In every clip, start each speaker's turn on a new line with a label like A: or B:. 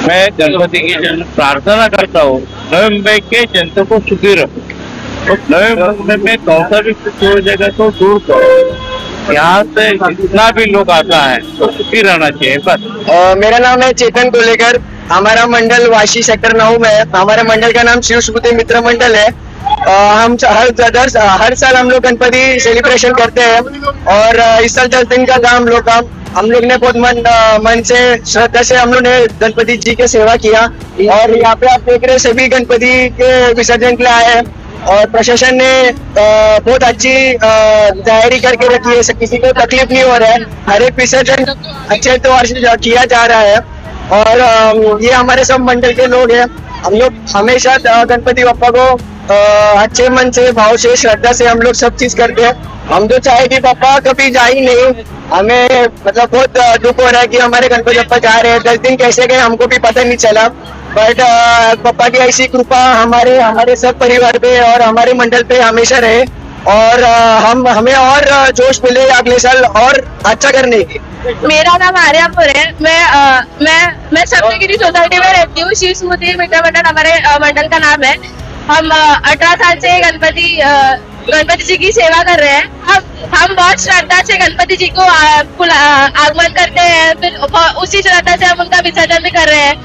A: मैं गणपति की जन प्रार्थना करता हूँ नवे मुंबई के जनता को सुखी रखो। तो नवे मुंबई में कौन भी कुछ हो जाएगा तो दूर करो। यहाँ से जितना भी लोग आता है तो सुखी रहना चाहिए बस।
B: मेरा नाम है चेतन कोलेकर। हमारा मंडल वाशी सेक्टर 9 में है। हमारे मंडल का नाम शिव सुबुद्धि मित्र मंडल है। हम हर साल हम लोग गणपति सेलिब्रेशन करते हैं और इस साल 10 दिन का था हम लोग ने बहुत मन से श्रद्धा से हम लोग ने गणपति जी की सेवा किया और यहाँ पे आप देख रहे सभी गणपति के विसर्जन के लिए आए हैं और प्रशासन ने बहुत अच्छी तैयारी करके रखी है। किसी को तकलीफ नहीं हो रहा है। हर एक विसर्जन अच्छे तौर से किया जा रहा है और ये हमारे सब मंडल के लोग हैं। हम लोग हमेशा गणपति बप्पा को अच्छे मन से भाव से श्रद्धा से हम लोग सब चीज करते हैं। हम तो चाहे कि पापा कभी जा ही नहीं। हमें मतलब बहुत दुख हो रहा है कि हमारे गणपति बप्पा जा रहे हैं। 10 दिन कैसे गए हमको भी पता नहीं चला। बट पापा की ऐसी कृपा हमारे सब परिवार पे और हमारे मंडल पे हमेशा रहे और हमें और जोश मिले अगले साल और अच्छा करने की।
C: मेरा नाम आर्यापुर है। मैं सप्तगिरी सोसाइटी में रहती हूँ। शिव सुबुद्धि मित्र मंडल हमारे मंडल का नाम है। हम 18 साल से गणपति जी की सेवा कर रहे हैं। हम बहुत श्रद्धा से गणपति जी को आगमन करते हैं, फिर उसी श्रद्धा से हम उनका विसर्जन भी कर रहे हैं।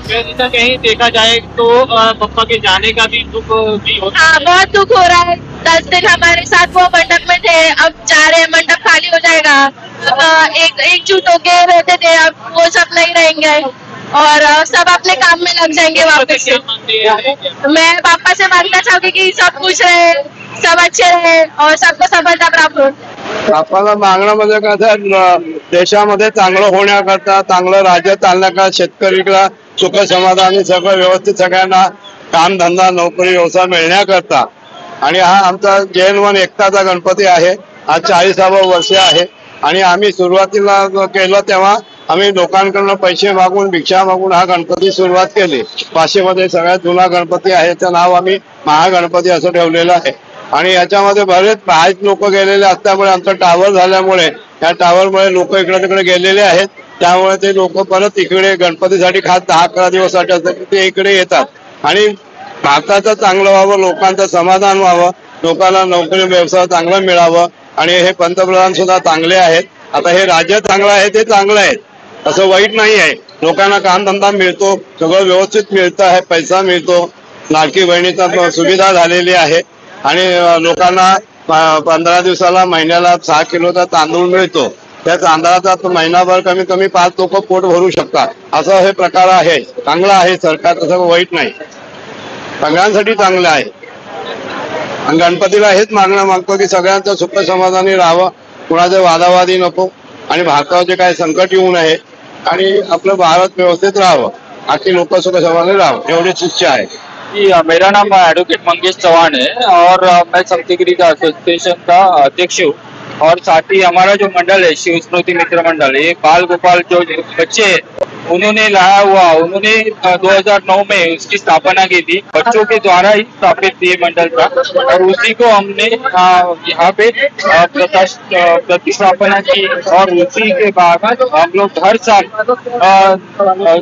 D: कहीं देखा जाए तो पप्पा के जाने का भी दुख भी होता है।
C: हाँ, बहुत दुख हो रहा है। 10 दिन हमारे साथ वो मंडप में थे, अब जा रहे हैं, मंडप खाली हो जाएगा। अब एकजुट होके रहते थे, अब वो सब नहीं रहेंगे और सब अपने काम में लग जाएंगे वापस से। मैं पापा से मांगना चाहूंगी कि सब खुश रहे, सब अच्छे रहे और सबको सफलता प्राप्त हो।
E: आपल्याला मागणं म्हणजे कसं देशामध्ये चांगलं होण्याकरता चांगलं राज्य चालण्याकरता शेतकरीला सुख समाधानी सगळं व्यवस्थित सगळ्यांना काम धंदा नोकरी व्यवसाय मिळण्याकरता आणि हा आमचा जैन वन एकताचा गणपती आहे। आज 40वे वर्ष आहे आणि आम्ही सुरुवातीला केलं तेव्हा आम्ही लोकांकडून पैसे मागून भिक्षा मागून हा गणपती सुरुवात केली। वाशीमध्ये सगळ्यात जुना गणपती आहे, त्याचं नाव आम्ही महागणपती असं ठेवलेलं आहे आणि याच्यामध्ये बरेच बाहेर लोक गेलेले असल्यामुळे आमचा टावर झाल्यामुळे या टावरमुळे लोक इकडे तिकडे गेलेले आहेत। त्यामुळे ते लोक परत इकडे गणपतीसाठी खास 10-11 दिवसासाठी असतात ते इकडे येतात आणि भारताचं चांगलं व्हावं, लोकांचं समाधान व्हावं, लोकांना नोकरी व्यवसाय चांगला मिळावं आणि हे पंतप्रधान सुद्धा चांगले आहेत। आता हे राज्य चांगलं आहे ते चांगलं आहे, असं वाईट नाही आहे। लोकांना कामधंदा मिळतो, सगळं व्यवस्थित मिळतं आहे, पैसा मिळतो, लाडकी बहिणीचा सुविधा झालेली आहे आणि लोकांना 15 दिवसाला महिन्याला 6 किलोचा तांदूळ मिळतो। त्या तांदळाचा महिनाभर कमीत कमी 5 लोक पोट भरू शकतात, असं हे प्रकार आहे। चांगलं आहे सरकार, तसं वाईट नाही, सगळ्यांसाठी चांगलं आहे। आणि गणपतीला हेच मागणं मागतो की सगळ्यांचं सुख समाधानी राहावं, कुणाचे वादावादी नको आणि भारतावर जे काही संकट येऊ नये आणि आपलं भारत व्यवस्थित राहावं, आखी लोक सुख समाधानी राहावं एवढीच इच्छा है।
D: जी, मेरा नाम एडवोकेट मंगेश चौहान है और मैं सप्तगिरी का एसोसिएशन का अध्यक्ष हूँ और साथ ही हमारा जो मंडल है शिव स्मृति मित्र मंडल, ये बाल गोपाल जो बच्चे हैं उन्होंने लाया हुआ, उन्होंने 2009 में उसकी स्थापना की थी। बच्चों के द्वारा ही स्थापित थी मंडल का और उसी को हमने यहाँ पे प्रतिस्थापना की और उसी के बाद हम लोग हर साल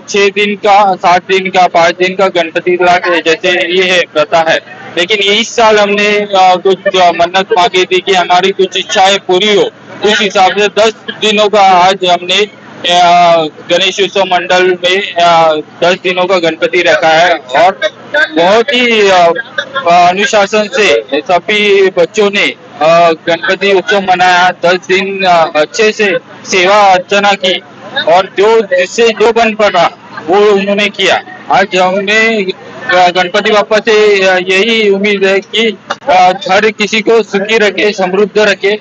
D: 6 दिन का 7 दिन का 5 दिन का गणपति लाते, जैसे ये है प्रथा है। लेकिन इस साल हमने कुछ मन्नत मांगी थी कि हमारी कुछ इच्छाएं पूरी हो, उस हिसाब से 10 दिनों का आज हमने गणेश उत्सव मंडल में 10 दिनों का गणपति रखा है और बहुत ही अनुशासन से सभी बच्चों ने गणपति उत्सव मनाया। 10 दिन अच्छे से सेवा अर्चना की और जिससे जो बन पड़ा वो उन्होंने किया। आज हमने गणपति बापा से यही उम्मीद है कि हर किसी को सुखी रखे, समृद्ध रखे,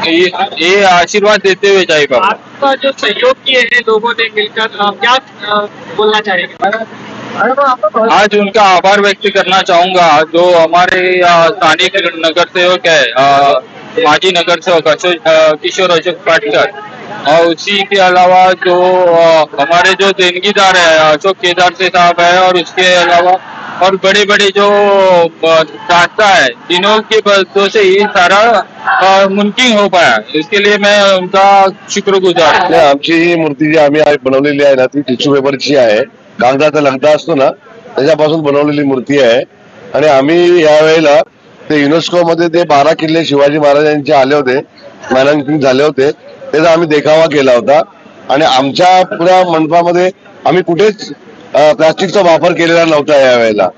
D: ये आशीर्वाद देते हुए जाए बाबा।
F: आपका जो सहयोग किए हैं लोगों ने मिलकर, क्या बोलना चाहेंगे?
D: आज उनका आभार व्यक्त करना चाहूंगा जो हमारे स्थानीय नगर सेवक है, माजी नगर सेवक किशोर अशोक पाटकर और उसी के अलावा जो हमारे जो देनगीदार है अशोक केदार से साहब है और उसके अलावा और बड़े बड़े जो संस्था है जिन्हों के वजह से ये सारा मुमकिन हो पाया, इसके लिए मैं उनका शुक्रगुजार हूँ।
E: आमची ही मूर्ती जी आम्ही बनवलेली आहे ना ती टिश्यू पेपरची आहे कागदाचा लगदा असतो ना त्याच्यापासून बनवलेली मूर्ती आहे. आणि आम्ही यावेळेला ते युनेस्को मध्ये ते 12 किल्ले शिवाजी महाराजांचे आले होते, मानांकन झाले होते, त्याचा आम्ही देखावा केला होता. आणि आमच्या पुऱ्या मंडपामध्ये आम्ही कुठेच प्लास्टिकचा वापर केलेला नव्हता यावेळेला.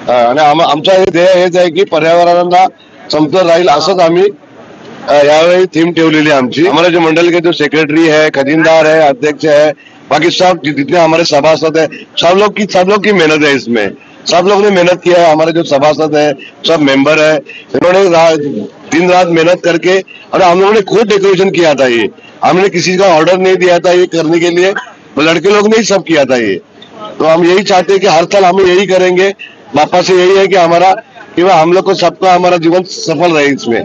E: आणि आमचा हे ध्येय हेच आहे की पर्यावरणाला समतोल राहील असंच आम्ही यावेळी थीम ठेवलेली आमची. हमारे जो मंडल के जो सेक्रेटरी है, खजीनदार है, अध्यक्ष है, बाकी सब जितने हमारे सभासद है, सब लोग की मेहनत है इसमें. सब लोग ने मेहनत किया है. हमारे जो सभासद है, सब मेंबर है, इन्होंने दिन रात मेहनत करके, और हम लोगों ने खुद डेकोरेशन किया था. ये हमने किसी का ऑर्डर नहीं दिया था ये करने के लिए, लड़के लोग ने ही सब किया था ये. तो हम यही चाहते हैं कि हर साल हम यही करेंगे. बापा से यही है कि हम लोग को सबका हमारा जीवन सफल रहे इसमें.